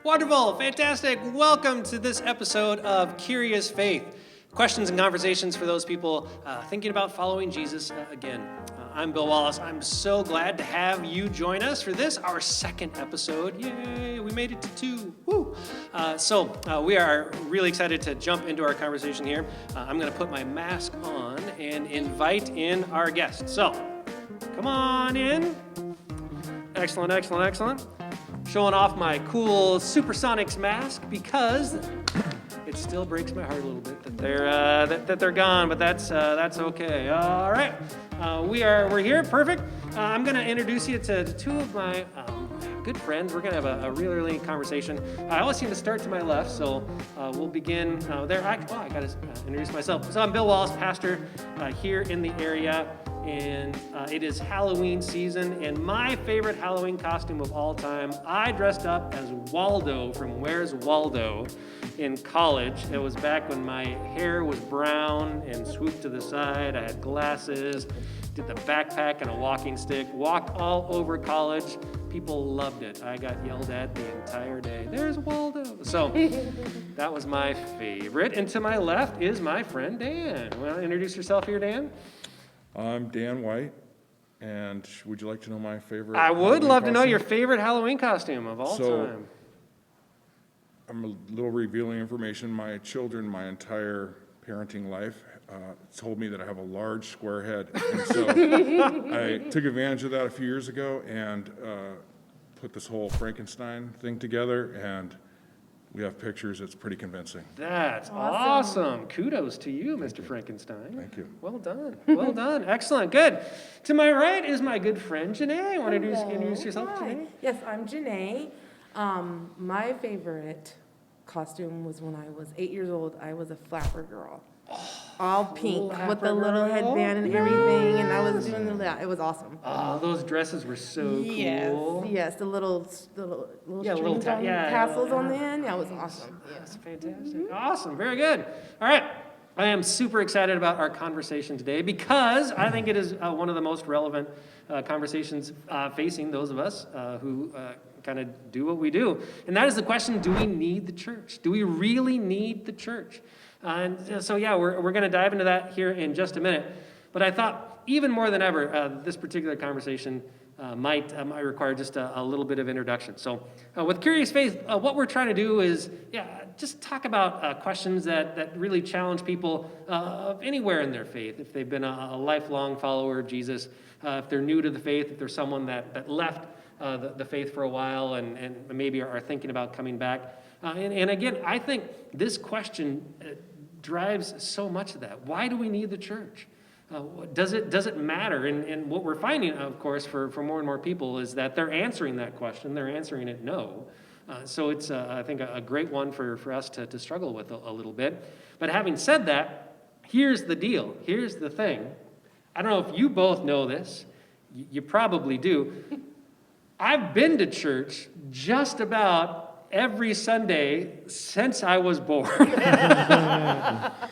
Wonderful, fantastic. Welcome to this episode of Curious Faith. Questions and conversations for those people thinking about following Jesus again. I'm Bill Wallace. I'm so glad to have you join us for this, our second episode. Yay, we made it to 2. Woo! We are really excited to jump into our conversation here. I'm going to put my mask on and invite in our guests. So, come on in. Excellent, excellent, excellent. Showing off my cool Supersonics mask because it still breaks my heart a little bit that they're gone, but that's okay. All right, we're here. Perfect. I'm gonna introduce you to two of my good friends. We're gonna have a really conversation. I always seem to start to my left, so we'll begin there. I gotta introduce myself. So I'm Bill Wallace, pastor here in the area. And it is Halloween season, and my favorite Halloween costume of all time, I dressed up as Waldo from Where's Waldo in college. It was back when my hair was brown and swooped to the side. I had glasses, did the backpack and a walking stick, walked all over college. People loved it. I got yelled at the entire day. There's Waldo. So that was my favorite. And to my left is my friend Dan. Want to introduce yourself here, Dan? I'm Dan White, and would you like to know my favorite? I would love to know your favorite Halloween costume of all time. I'm a little revealing information. My children, my entire parenting life, told me that I have a large square head. And so I took advantage of that a few years ago and put this whole Frankenstein thing together, and we have pictures. It's pretty convincing. That's awesome. Kudos to you, Mr. Frankenstein. Thank you. Well done. Well done. Excellent. Good. To my right is my good friend, Janae. Want to introduce yourself, Hi. Janae? Yes, I'm Janae. My favorite costume was when I was 8 years old. I was a flapper girl. All pink with the little headband and everything, and I was doing it was awesome. Oh, those dresses were so cool. Yes, the little Yeah, strings on yeah, tassels yeah. on the end. Yeah, it was awesome. That's fantastic. Awesome. Very good. All right. I am super excited about our conversation today because I think it is one of the most relevant conversations facing those of us who kind of do what we do. And that is the question, do we need the church? Do we really need the church? We're going to dive into that here in just a minute. But I thought even more than ever, this particular conversation might require just a little bit of introduction. So with Curious Faith, what we're trying to do is just talk about questions that really challenge people of anywhere in their faith. If they've been a lifelong follower of Jesus, if they're new to the faith, if there's someone that left the faith for a while and maybe are thinking about coming back. And again, I think this question drives so much of that. Why do we need the church? Does it matter? And what we're finding, of course, for more and more people is that they're answering that question. They're answering it no. So it's, I think, a great one for us to struggle with a little bit. But having said that, here's the deal. Here's the thing. I don't know if you both know this. You probably do. I've been to church just about every Sunday since I was born.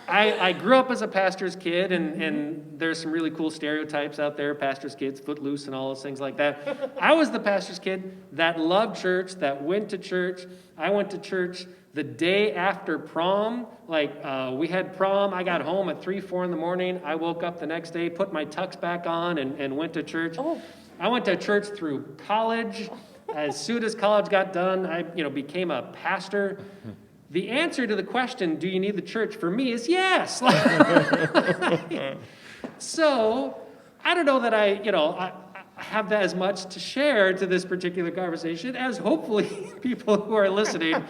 I grew up as a pastor's kid, and there's some really cool stereotypes out there, pastor's kids, footloose and all those things like that. I was the pastor's kid that loved church, that went to church. I went to church the day after prom. We had prom. I got home at 3, 4 in the morning. I woke up the next day, put my tux back on, and went to church. Oh. I went to church through college. As soon as college got done, I became a pastor. The answer to the question, do you need the church, for me is yes. So I don't know that I have that as much to share to this particular conversation as hopefully people who are listening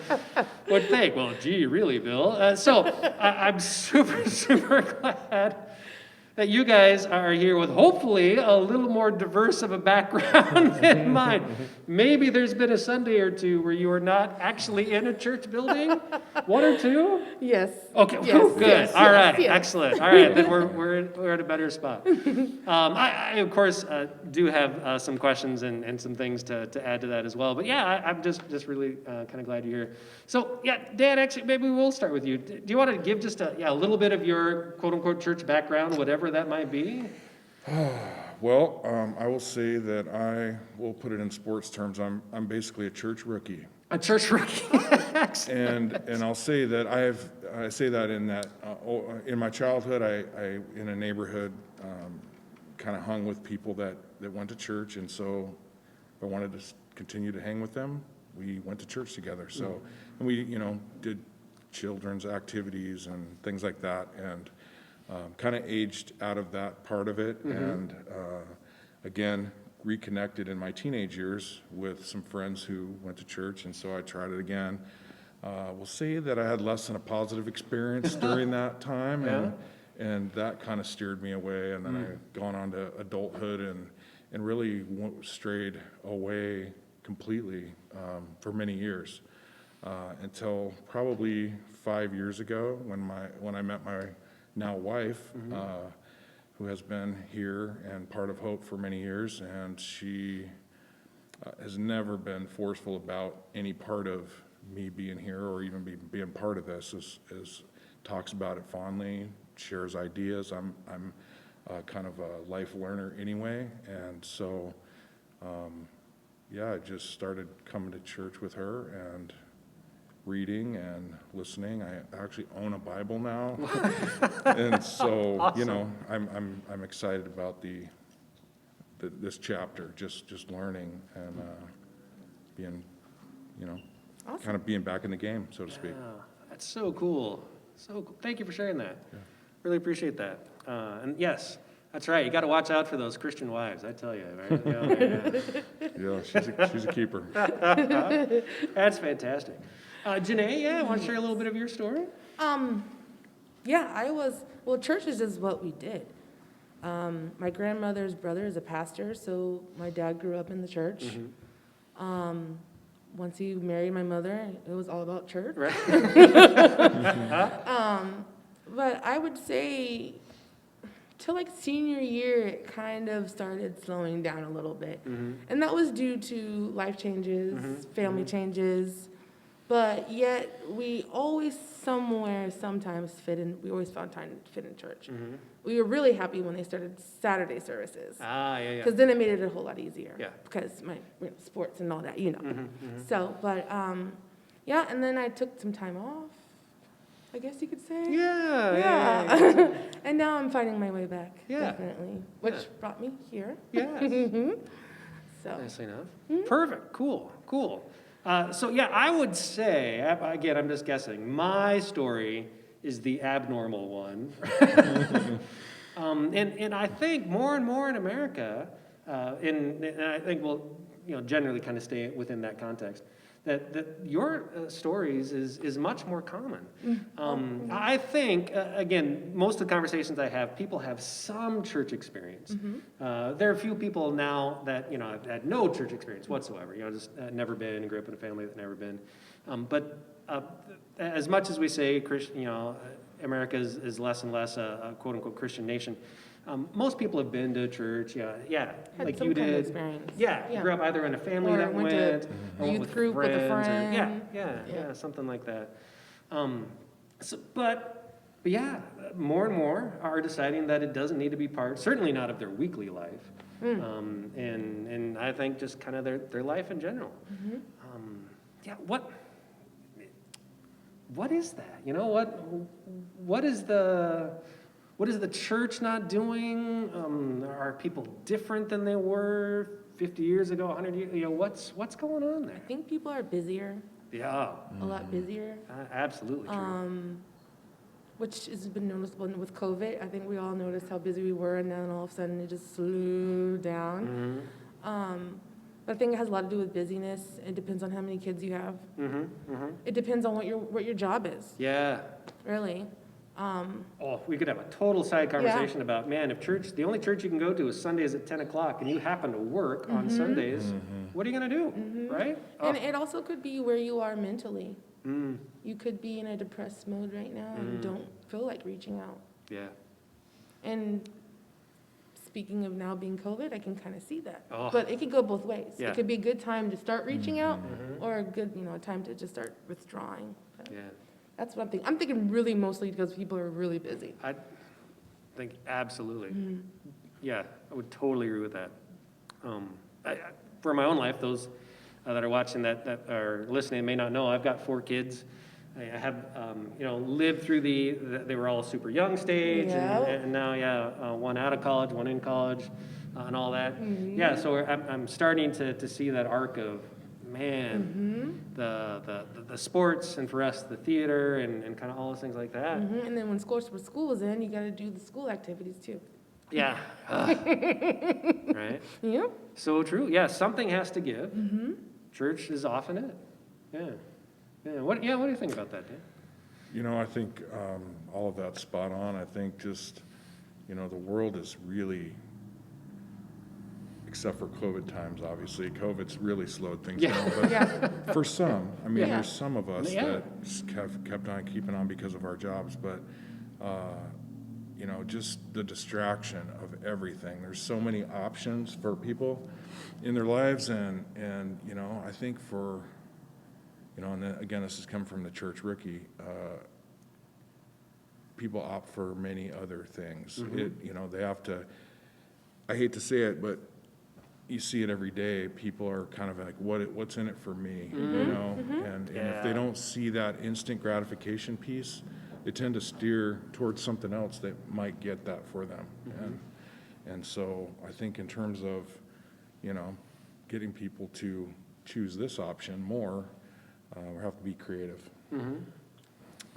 would think. Well, gee, really, Bill? I'm super glad that you guys are here with hopefully a little more diverse of a background than mine. Maybe there's been a Sunday or two where you were not actually in a church building. 1 or 2? Yes. Okay, Yes, whew, good. yes, All right, yes. excellent. All right, then we're at a better spot. I of course, do have some questions and some things to add to that as well. But yeah, I'm just really kind of glad you're here. So yeah, Dan, actually, maybe we'll start with you. Do you want to give just a little bit of your quote-unquote church background, whatever that might be? Well, I will say that I will put it in sports terms. I'm basically a church rookie. A church rookie. And I'll say that I say that in that, in my childhood, I in a neighborhood, kind of hung with people that went to church, and so if I wanted to continue to hang with them, we went to church together. So, and we, did children's activities and things like that, and kind of aged out of that part of it, and again, reconnected in my teenage years with some friends who went to church, and so I tried it again. We'll say that I had less than a positive experience during that time, and that kind of steered me away, and then I've gone on to adulthood and really strayed away completely for many years, until probably 5 years ago when I met my now wife, who has been here and part of Hope for many years, and she has never been forceful about any part of me being here or even being part of this, as talks about it fondly, shares ideas. I'm kind of a life learner anyway, and so I just started coming to church with her and reading and listening. I actually own a Bible now, and so Awesome. I'm excited about this chapter, just learning and being, Awesome. kind of being back in the game, so to speak. Yeah, that's so cool. So cool. Thank you for sharing that. Really appreciate that. And yes, that's right. You got to watch out for those Christian wives. I tell you, right? Yeah, she's a keeper. That's fantastic. Janae, want to share a little bit of your story? Church is just what we did. My grandmother's brother is a pastor, so my dad grew up in the church. Once he married my mother, it was all about church. Right. But I would say till like senior year, it kind of started slowing down a little bit. And that was due to life changes, family changes. But yet we always sometimes we always found time to fit in church. We were really happy when they started Saturday services. Yeah. Because then it made it a whole lot easier. Yeah. Because my sports and all that, So, but, and then I took some time off, I guess you could say. Yeah. And now I'm finding my way back, Yeah. definitely, which brought me here. Yes. So, Nicely enough. Perfect. Cool. I would say, again, I'm just guessing, my story is the abnormal one. And I think more and more in America, and I think we'll generally kind of stay within that context, that your stories is much more common. I think, again, most of the conversations I have, people have some church experience. There are a few people now that, have had no church experience whatsoever, just never been, grew up in a family that never been. But as much as we say, America is less and less a quote-unquote Christian nation, most people have been to church, Had like some you kind of did. experience. Yeah, you grew up either in a family Or that went to went, or went youth with group with a friends, or- friend. yeah, something like that. But more and more are deciding that it doesn't need to be part, certainly not of their weekly life, and I think just kind of their life in general. What is that? What is the church not doing? Are people different than they were 50 years ago, 100 years? What's going on I there? think people are busier, Yeah, a lot busier. absolutely true. Which has been noticeable with COVID. I think we all noticed how busy we were, and then all of a sudden it just slowed down. But I think it has a lot to do with busyness. It depends on how many kids you have. It depends on what your job is, Yeah. really. We could have a total side conversation about, man, if the only church you can go to is Sundays at 10 o'clock and you happen to work on Sundays, what are you going to do, right? And it also could be where you are mentally. You could be in a depressed mode right now and don't feel like reaching out. Yeah. And speaking of now being COVID, I can kind of see that. Oh. But it could go both ways. Yeah. It could be a good time to start reaching out, or a good, time to just start withdrawing. But Yeah. that's what I'm thinking. I'm thinking really mostly because people are really busy. I think absolutely. Yeah, I would totally agree with that. For my own life, those that are watching that are listening may not know, I've got 4 kids. I have, lived through they were all super young stage, Yep. and now, one out of college, one in college, and all that. Yeah, so I'm starting to see that arc of, man, the sports, and for us, the theater, and kind of all those things like that. And then when school is in, you got to do the school activities too. Yeah. Right? Yep. So true. Yeah, something has to give. Church is often it. Yeah. Yeah. What do you think about that, Dan? You know, I think all of that's spot on. I think just, the world is really, except for COVID times, obviously, COVID's really slowed things down. But Yeah. for some, I mean, Yeah. there's some of us Yeah. that have kept on keeping on because of our jobs, but, just the distraction of everything. There's so many options for people in their lives, and I think for, and then, again, this has come from the church rookie, people opt for many other things. They have to, I hate to say it, but you see it every day. People are kind of like, what's in it for me? And if they don't see that instant gratification piece, they tend to steer towards something else that might get that for them. And so I think in terms of, getting people to choose this option more, we have to be creative.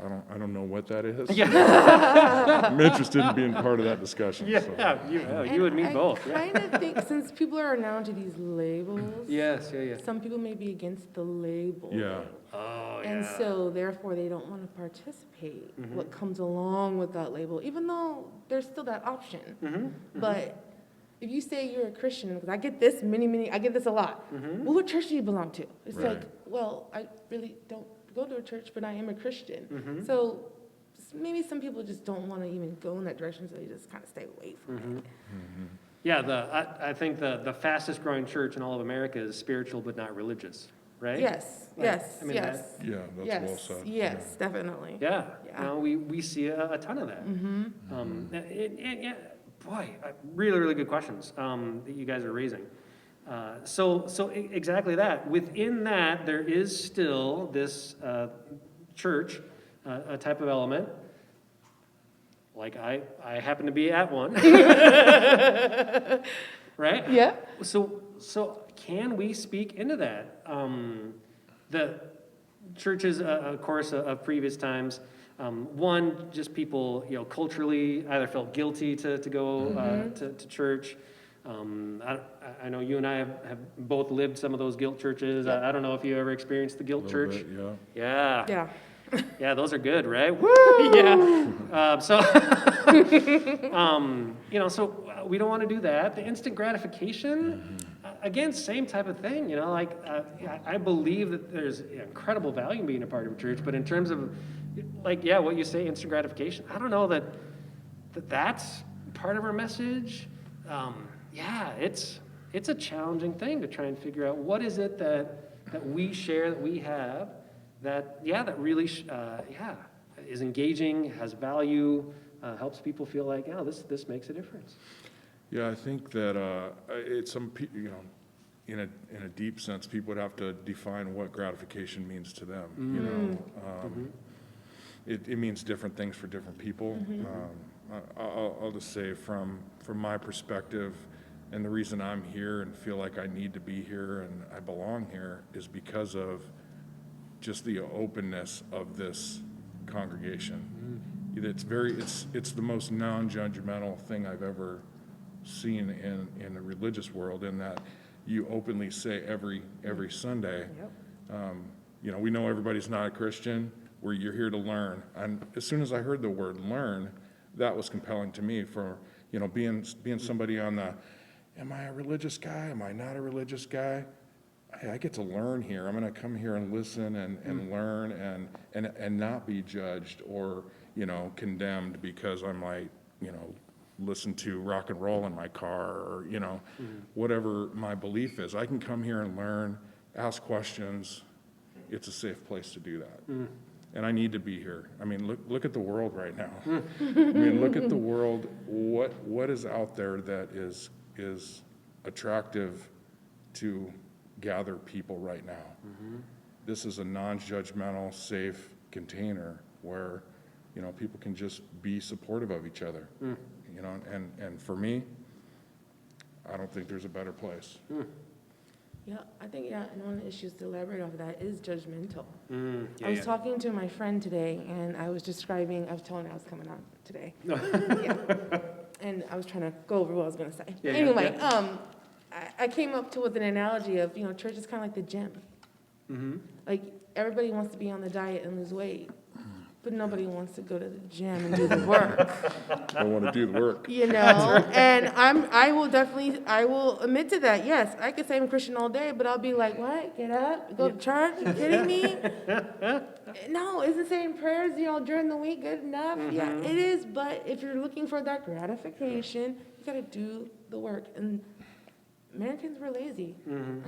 I don't know what that is. I'm interested in being part of that discussion. Yeah, So. you and me I both. Yeah. kind of think since people are now into these labels, Yes, yeah. some people may be against the label. Yeah. Oh, And yeah. so therefore they don't want to participate what comes along with that label, even though there's still that option. But if you say you're a Christian, because I get this I get this a lot. Well, what church do you belong to? It's Right. like, well, I really don't go to a church, but I am a Christian. So maybe some people just don't want to even go in that direction, so they just kind of stay away from it. Yeah, I think the fastest growing church in all of America is spiritual but not religious, right? Yes, Like, yes, I mean, yes. Yeah, that's Yes, well said. yes, definitely. Yeah. Yeah. We see a ton of that. Yeah, boy, really, really good questions that you guys are raising. So exactly that. Within that, there is still this church, a type of element. Like I happen to be at one. Right? Yeah. So can we speak into that? The churches, of course, of previous times, one, just people, culturally either felt guilty to go to church. I know you and I have both lived some of those guilt churches. Yep. I don't know if you ever experienced the guilt Little church. bit, Yeah. Yeah. Yeah, those are good, right? Woo! Yeah. So we don't want to do that. The instant gratification, again, same type of thing. I believe that there's incredible value in being a part of a church, but in terms of, what you say, instant gratification, I don't know that's part of our message. It's a challenging thing to try and figure out what is it that we share, that we have, that really is engaging, has value, helps people feel like, this makes a difference. Yeah, I think that it's in a deep sense, people would have to define what gratification means to them. It means different things for different people. I'll just say from my perspective, and the reason I'm here and feel like I need to be here and I belong here is because of just the openness of this congregation. It's the most non-judgmental thing I've ever seen in the religious world, in that you openly say every Sunday, Yep. we know everybody's not a Christian, you're here to learn. And as soon as I heard the word learn, that was compelling to me for, being somebody on the, am I a religious guy? Am I not a religious guy? I get to learn here. I'm going to come here and listen and learn and not be judged or, condemned because I might, listen to rock and roll in my car or, whatever my belief is. I can come here and learn, ask questions. It's a safe place to do that. And I need to be here. I mean, look at the world right now. I mean, look at the world. What is out there that is attractive to gather people right now. This is a non-judgmental, safe container where, you know, people can just be supportive of each other. You know, and for me, I don't think there's a better place. Yeah, I think, yeah, and one of the issues to elaborate off of that is judgmental. Yeah, I was talking to my friend today, and I was describing, I was telling her I was coming on today. Yeah. And I was trying to go over what I was going to say. Yeah, Anyway, I came up with an analogy of, you know, church is kind of like the gym. Like, everybody wants to be on the diet and lose weight, but nobody wants to go to the gym and do the work. I want to do the work. You know, and I will admit to that. Yes, I could say I'm a Christian all day, but I'll be like, what? Get up, go to church? You kidding me? No, isn't saying prayers, you know, during the week good enough? Yeah, it is. But if you're looking for that gratification, you got to do the work. And Americans, we're lazy.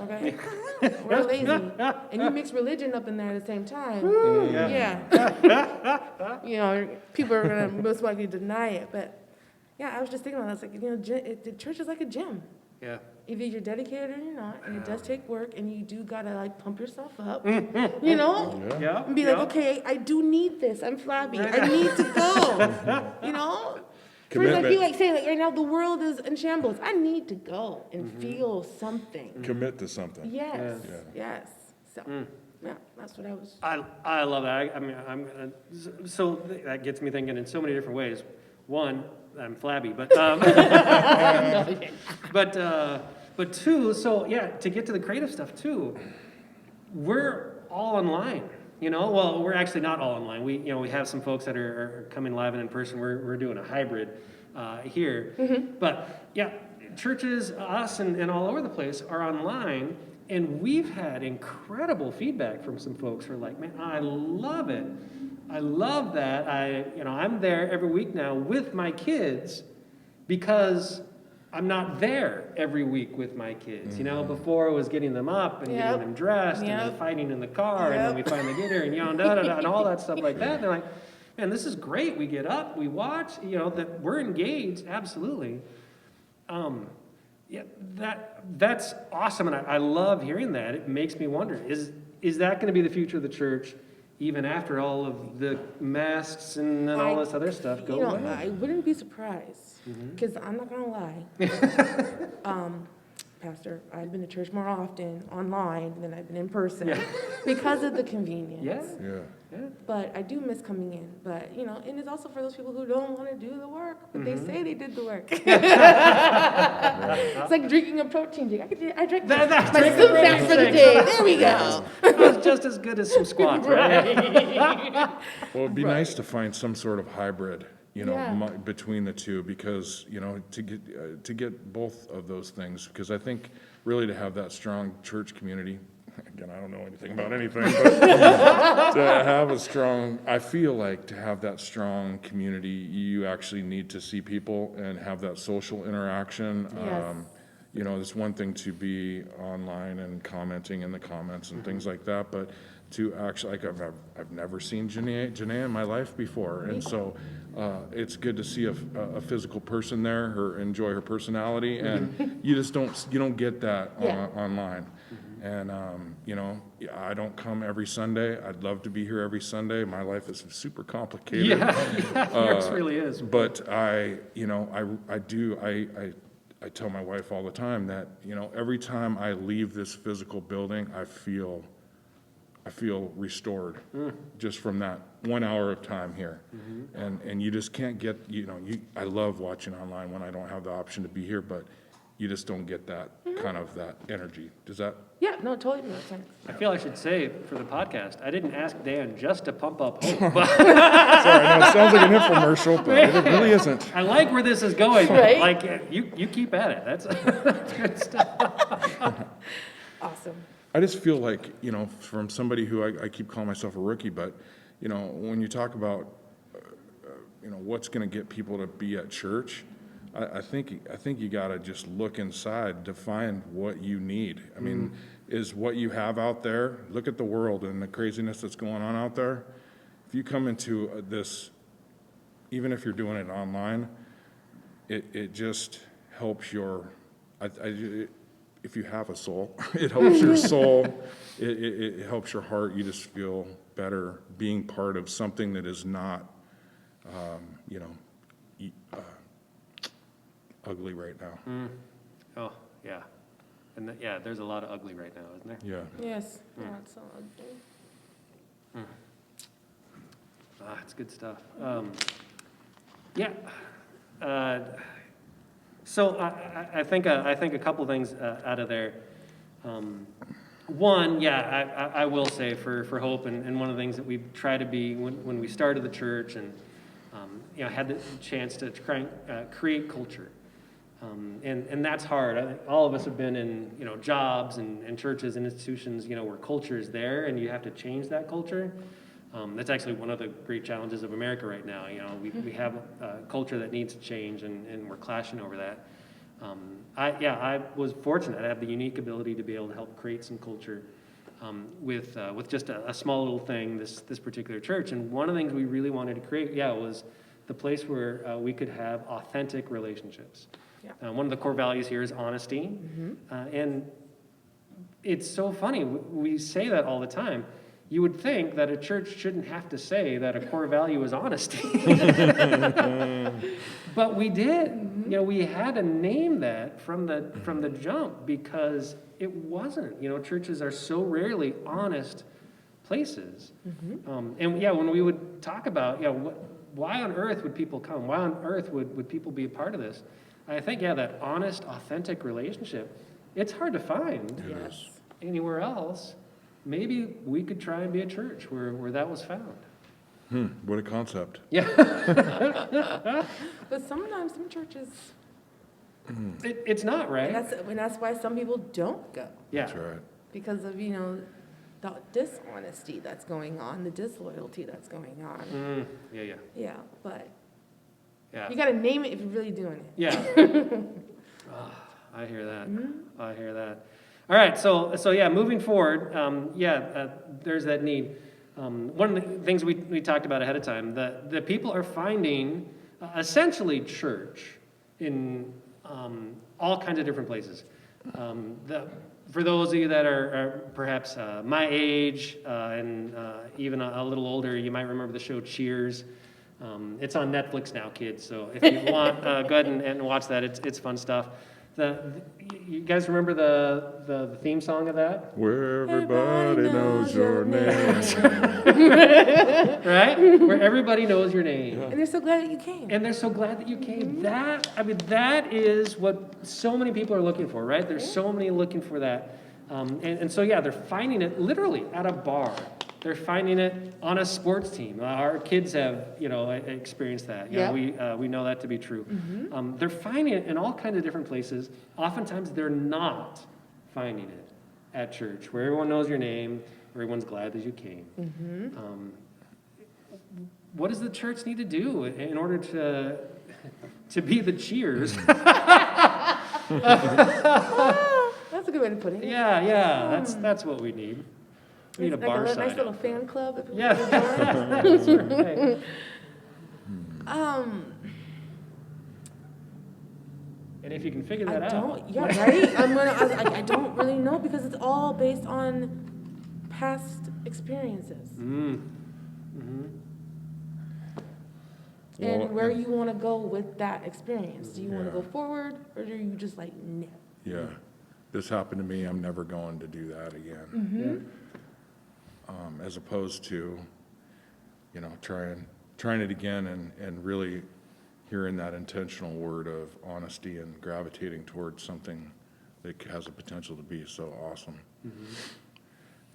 Okay, we're lazy, and you mix religion up in there at the same time. Yeah. You know, people are gonna most likely deny it, but yeah, I was just thinking about it. I was like, you know, the church is like a gym. Yeah. Either you're dedicated or you're not, and it does take work, and you do gotta like pump yourself up, you know, Yeah. and be like, okay, I do need this. I'm flabby. I need to go. You know. For like Commitment. you like saying, like right now the world is in shambles. I need to go and feel something. Commit to something. Yes, Yeah. yes. So, yeah, that's what I was. I love that. I mean, so that gets me thinking in so many different ways. One, I'm flabby, but but two, so yeah, to get to the creative stuff too, we're all online. You know, well, we're actually not all online. We have some folks that are coming live and in person. We're doing a hybrid here, but yeah, churches, us, and all over the place are online. And we've had incredible feedback from some folks who are like, man, I love it. I love that. I'm there every week now with my kids because I'm not there every week with my kids. You know, before it was getting them up and getting them dressed and then fighting in the car and then we finally get here and and all that stuff like that. And they're like, man, this is great. We get up, we watch, you know, that we're engaged, absolutely. Yeah, that's awesome, and I love hearing that. It makes me wonder, is that going to be the future of the church, even after all of the masks and all this other stuff go away? I wouldn't be surprised, because I'm not going to lie. Pastor, I've been to church more often online than I've been in person because of the convenience. Yeah. But I do miss coming in. But, you know, and it's also for those people who don't want to do the work, but they say they did the work. It's like drinking a protein drink. I drank my soup back for the day. There we go. It was just as good as some squats, right? Well, it'd be nice to find some sort of hybrid, you know, Yeah. between the two, because, you know, to get both of those things, because I think really to have that strong church community, again, I don't know anything about anything, but to have a strong, I feel like to have that strong community, you actually need to see people and have that social interaction. Yes. You know, it's one thing to be online and commenting in the comments and things like that, but to actually, like, I've never seen Janae in my life before, and so it's good to see a physical person there, enjoy her personality, and you don't get that online. And, you know, I don't come every Sunday. I'd love to be here every Sunday. My life is super complicated. Yours really is. But I tell my wife all the time that, you know, every time I leave this physical building, I feel restored just from that 1 hour of time here. And you just can't get, you know, I love watching online when I don't have the option to be here, but you just don't get that kind of that energy. Does that? Yeah, no, totally makes sense. I feel I should say for the podcast, I didn't ask Dan just to pump up hope, but Sorry, no, it sounds like an infomercial, but it really isn't. I like where this is going. Right? Like, you keep at it. That's good stuff. Awesome. I just feel like, you know, from somebody who I keep calling myself a rookie, but, you know, when you talk about, you know, what's going to get people to be at church, I think you got to just look inside to find what you need. I mean, is what you have out there, look at the world and the craziness that's going on out there. If you come into this, even if you're doing it online, it just helps if you have a soul, it helps your soul, it helps your heart. You just feel better being part of something that is not, you know, ugly right now. Oh, yeah. And yeah, there's a lot of ugly right now, isn't there? Yeah. Yes. That's so ugly. It's good stuff. Yeah. So I think a couple things out of there. One, yeah, I will say for Hope, and one of the things that we try to be when we started the church, and you know, had the chance to create culture. And that's hard. I think all of us have been in, you know, jobs and churches and institutions, you know, where culture is there and you have to change that culture. That's actually one of the great challenges of America right now. You know, we have a culture that needs to change, and we're clashing over that. I was fortunate to have the unique ability to be able to help create some culture with just a small little thing, this particular church. And one of the things we really wanted to create, was the place where we could have authentic relationships. Yeah. One of the core values here is honesty. And it's so funny, we say that all the time. You would think that a church shouldn't have to say that a core value is honesty. But we did. You know, we had to name that from the jump, because it wasn't. You know, churches are so rarely honest places. And when we would talk about, why on earth would people come? Why on earth would people be a part of this? I think, that honest, authentic relationship, it's hard to find Yes. anywhere else. Maybe we could try and be a church where that was found. What a concept. Yeah. But sometimes some churches, It's not, right? and that's why some people don't go, Yeah. That's right. because of, you know, the dishonesty that's going on, the disloyalty that's going on. Yeah. Yeah, but Yeah. you gotta name it if you're really doing it. Yeah. I hear that. I hear that. All right, so yeah, moving forward, there's that need. One of the things we talked about ahead of time, the people are finding essentially church in all kinds of different places. For those of you that are perhaps my age and even a little older, you might remember the show Cheers. It's on Netflix now, kids, so if you want, go ahead and watch that. It's fun stuff. You guys remember the theme song of that? Where everybody knows your name. Right? Where everybody knows your name. And they're so glad that you came. And they're so glad that you came. That is what so many people are looking for, right? There's so many looking for that. And so, they're finding it literally at a bar. They're finding it on a sports team. Our kids have, experienced that. We know that to be true. They're finding it in all kinds of different places. Oftentimes, they're not finding it at church, where everyone knows your name, where everyone's glad that you came. What does the church need to do in order to be the Cheers? That's a good way to put it. That's what we need. We need a Like bar a sign. nice little fan club. That people Yeah, can join. that's right. And if you can figure that out. Right? I don't really know, because it's all based on past experiences. Well, And where you want to go with that experience. Do you want to Yeah. go forward, or do you just like, no? Yeah. This happened to me. I'm never going to do that again. As opposed to, trying it again and really hearing that intentional word of honesty and gravitating towards something that has a potential to be so awesome. I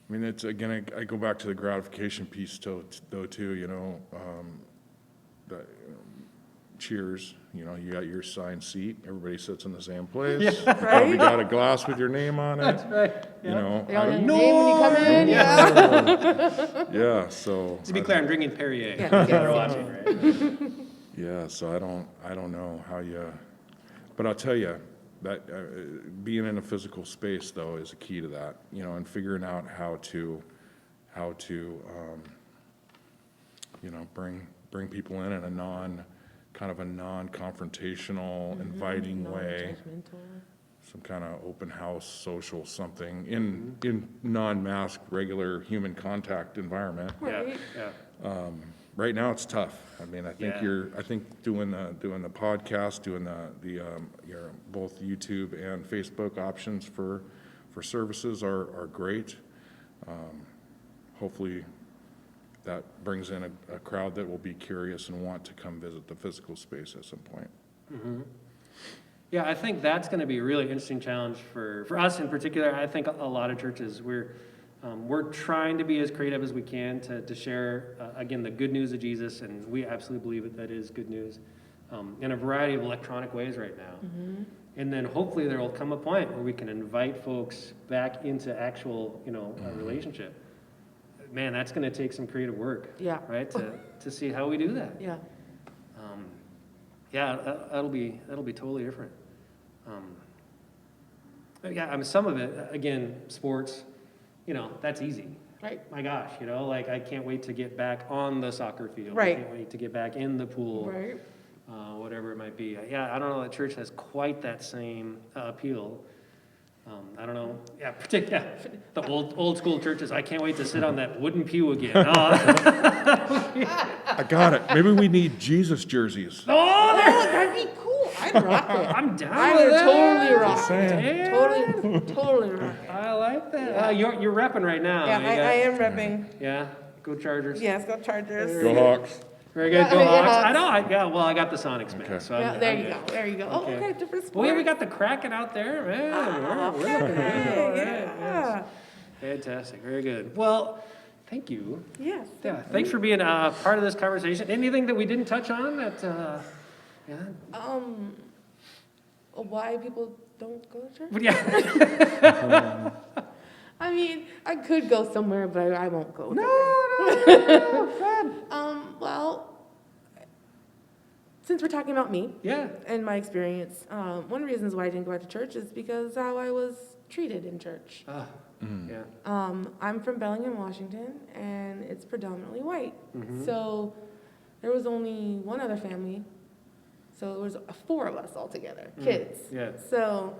mean, it's, again, I go back to the gratification piece though too, Cheers, you got your assigned seat, everybody sits in the same place. You probably got a glass with your name on it. That's right. They all I know your don't- name when you come in. yeah, so. To be clear, I'm drinking Perrier. Yeah, They're watching, right? Yeah, so I don't know how but I'll tell you, that being in a physical space though is a key to that, and figuring out how to bring people in a non-confrontational, inviting way. Non-judgmental. some kind of open house, social something in non-mask, regular human contact environment. Right. Yeah. Right now, it's tough. I mean, I think Yeah. I think doing the podcast, doing your both YouTube and Facebook options for services are great. Hopefully, that brings in a crowd that will be curious and want to come visit the physical space at some point. Yeah, I think that's going to be a really interesting challenge for us in particular. I think a lot of churches, we're trying to be as creative as we can to share, again, the good news of Jesus, and we absolutely believe that is good news, in a variety of electronic ways right now. And then hopefully there will come a point where we can invite folks back into actual, a relationship. Man, that's going to take some creative work, Yeah. right, to see how we do that. Yeah. Yeah, that'll be totally different. Yeah, I mean, some of it, again, sports, that's easy. Right. My gosh, like I can't wait to get back on the soccer field. Right. I can't wait to get back in the pool. Right. Whatever it might be. Yeah, I don't know that church has quite that same appeal. I don't know. Yeah, the old school churches. I can't wait to sit on that wooden pew again. Oh, I got it. Maybe we need Jesus jerseys. Oh, that'd be cool. I'd rock it. I'm down I with would that. totally rock Just it. saying. Totally rock it. I like that. You're repping right now. Yeah, You I got- am repping. Yeah, go Chargers. Yes, go Chargers. Go Hawks. Very good. Go Yeah. Hawks. I know. I got the Sonics, man. Okay. So I'm- Yeah, there I'm you good. go. There you go. Oh, Okay. okay, different sport. Well, yeah, we got the Kraken out there, man. We're looking good. All right, yes. Yeah. Fantastic. Very good. Well, thank you. Yes. Yeah, thanks for being part of this conversation. Anything that we didn't touch on that, yeah? Why people don't go to church? But yeah. I mean, I could go somewhere, but I won't go. Well, since we're talking about me Yeah. and my experience, one of the reasons why I didn't go out to church is because how I was treated in church. Yeah. I'm from Bellingham, Washington, and it's predominantly white. Mhm. So there was only one other family. So there was 4 of us all together, kids. Yeah. So,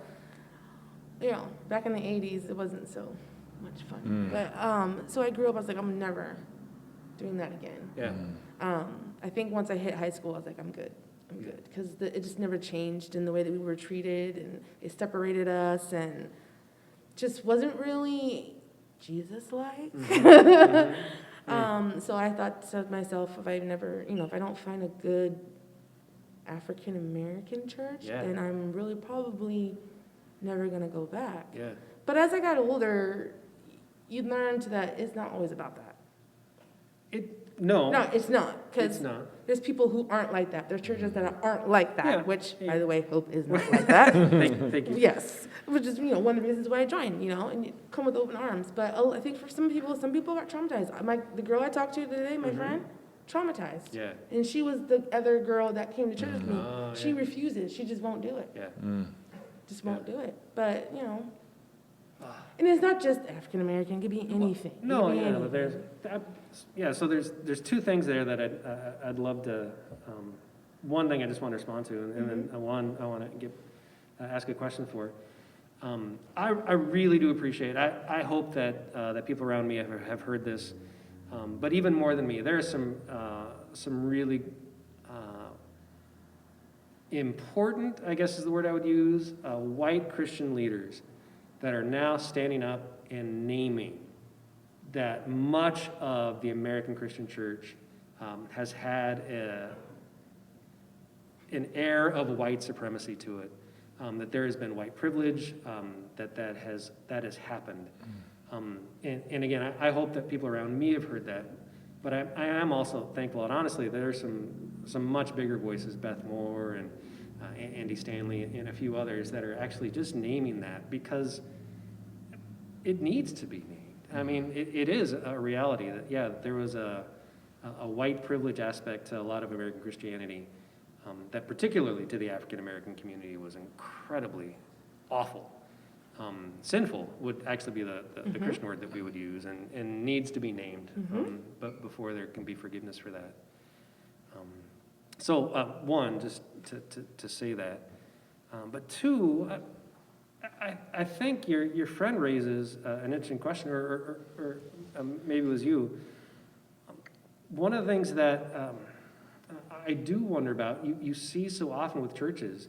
back in the 80s, it wasn't so much fun. But so I grew up, I was like, I'm never doing that again. Yeah. I think once I hit high school, I was like, I'm good. Because it just never changed in the way that we were treated, and it separated us, and just wasn't really Jesus-like. So I thought to myself, if I don't find a good African-American church, Yeah. then I'm really probably never going to go back. Yeah. But as I got older, you learned that it's not always about that. No. No, it's not. It's Because not. there's people who aren't like that. There's churches that aren't like that, Yeah. which, Yeah. by the way, Hope is not like that. Thank you. Yes, which is one of the reasons why I joined. And you come with open arms. But I think for some people got traumatized. The girl I talked to today, my friend, traumatized. Yeah. And she was the other girl that came to church with me. Oh, She yeah. refuses. She just won't do it. Yeah. Just won't do it. But and it's not just African American. It could be anything. It No, could be yeah, anything. but so there's 2 things there that I'd love to, one thing I just want to respond to, and then one I want to ask a question for. I really do appreciate, I hope that people around me have heard this, but even more than me, there are some really important, I guess is the word I would use, white Christian leaders that are now standing up and naming that much of the American Christian church has had an air of white supremacy to it, that there has been white privilege, that has happened. And again, I hope that people around me have heard that, but I am also thankful, and honestly, there are some much bigger voices, Beth Moore and Andy Stanley and a few others that are actually just naming that because it needs to be named. I mean, it is a reality that, yeah, there was a white privilege aspect to a lot of American Christianity that particularly to the African American community was incredibly awful. Sinful would actually be the Christian word that we would use and needs to be named, but before there can be forgiveness for that. So one, just to say that. But 2, I think your friend raises an interesting question, or maybe it was you. One of the things that I do wonder about, you see so often with churches,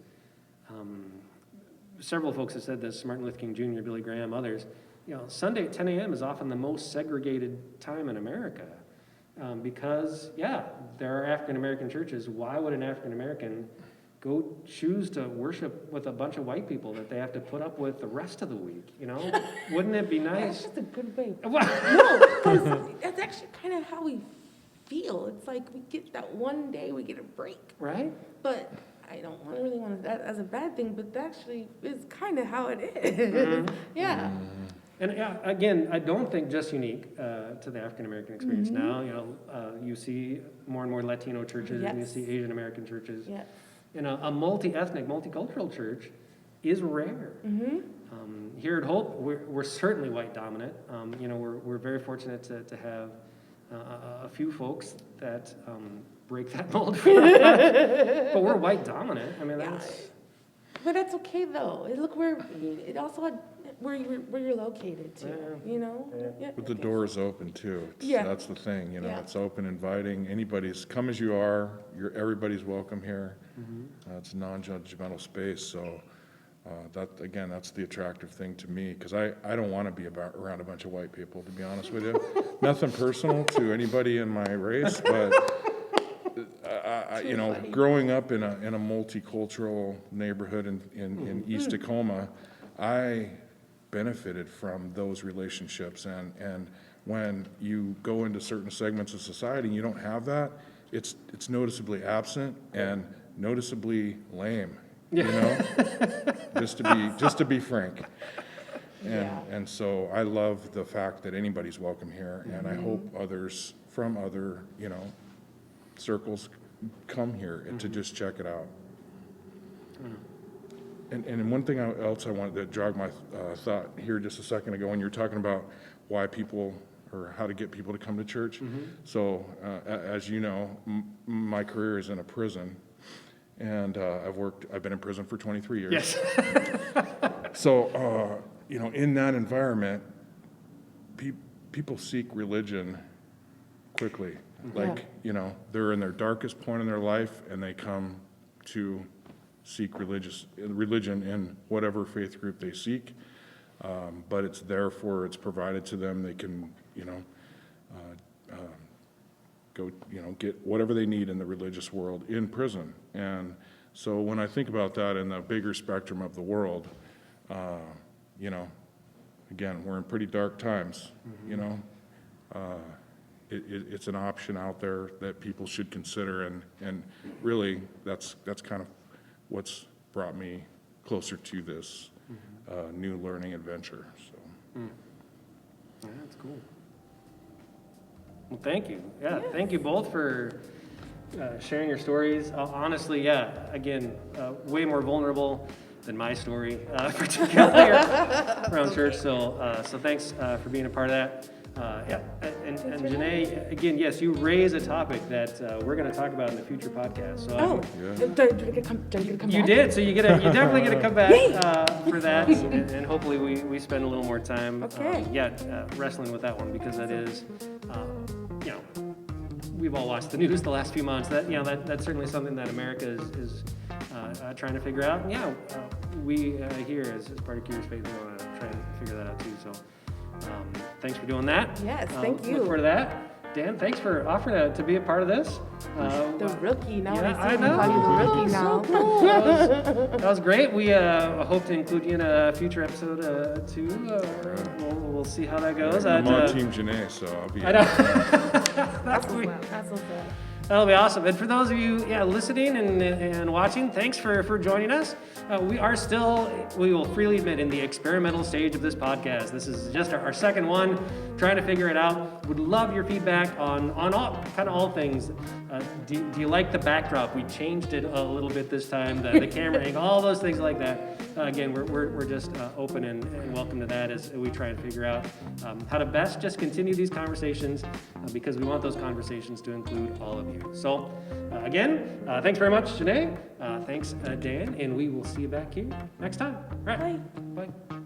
several folks have said this, Martin Luther King Jr., Billy Graham, others, Sunday at 10 a.m. is often the most segregated time in America. Because, there are African-American churches. Why would an African-American go choose to worship with a bunch of white people that they have to put up with the rest of the week, Wouldn't it be nice? That's just a good way. No, because that's actually kind of how we feel. It's like we get that one day, we get a break. Right? But I don't really want that as a bad thing, but that actually is kind of how it is. Yeah. And again, I don't think just unique to the African-American experience now. You see more and more Latino churches, and you Yes. see Asian American churches. Yes. A multi-ethnic, multicultural church is rare. Here at Hope, we're certainly white dominant. We're very fortunate to have a few folks that break that mold. But we're white dominant. I mean, that's... But that's okay though. Look it also had where you're located too. Yeah. But the door is open too. Yeah. That's the thing, Yeah. it's open, inviting, anybody's, come as you are, everybody's welcome here. It's a non-judgmental space, so that's the attractive thing to me, because I don't want to be around a bunch of white people, to be honest with you. Nothing personal to anybody in my race, but growing up in a multicultural neighborhood in East Tacoma, I benefited from those relationships, and when you go into certain segments of society and you don't have that, it's noticeably absent and noticeably lame, just to be frank. And so I love the fact that anybody's welcome here, and I hope others from other circles come here and to just check it out. And one thing else I wanted to jog my thought here just a second ago, when you were talking about why people, or how to get people to come to church. So as you know, my career is in a prison, and I've been in prison for 23 years. Yes. So, in that environment, people seek religion quickly. Like, they're in their darkest point in their life, and they come to seek religion in whatever faith group they seek. But it's provided to them. They can, go, get whatever they need in the religious world in prison. And so when I think about that in the bigger spectrum of the world, again, we're in pretty dark times, It's an option out there that people should consider, and really that's kind of what's brought me closer to this new learning adventure. So. Yeah, that's cool. Well, thank you. Thank you both for sharing your stories. Honestly, again, way more vulnerable than my story, particularly around church. So thanks for being a part of that. And Janae, again, yes, you raise a topic that we're going to talk about in the future podcast. So do I get to come you back? did, so you definitely get to come back for that, and hopefully we spend a little more time, wrestling with that one, because that is, we've all watched the news the last few months. That's certainly something that America is trying to figure out. And we here as part of Curious Faith, we want to try and figure that out too. So. Thanks for doing that. Yes, thank you. Look forward to that. Dan, thanks for offering to be a part of this. The rookie. Now I I know. call you the rookie now. So cool. That was great. We hope to include you in a future episode too. We'll see how that goes. I'm on Team Janae, so I'll be. I know. That's what's up. That'll be awesome. And for those of you listening and watching, thanks for joining us. We will freely admit, in the experimental stage of this podcast. This is just our second one, trying to figure it out. Would love your feedback on all things. Do you like the backdrop? We changed it a little bit this time, the camera angle, all those things like that. again, we're just open and welcome to that as we try and figure out how to best just continue these conversations because we want those conversations to include all of you. So again, thanks very much, Janae. Thanks, Dan, and we will see you back here next time. All right. Bye. Bye.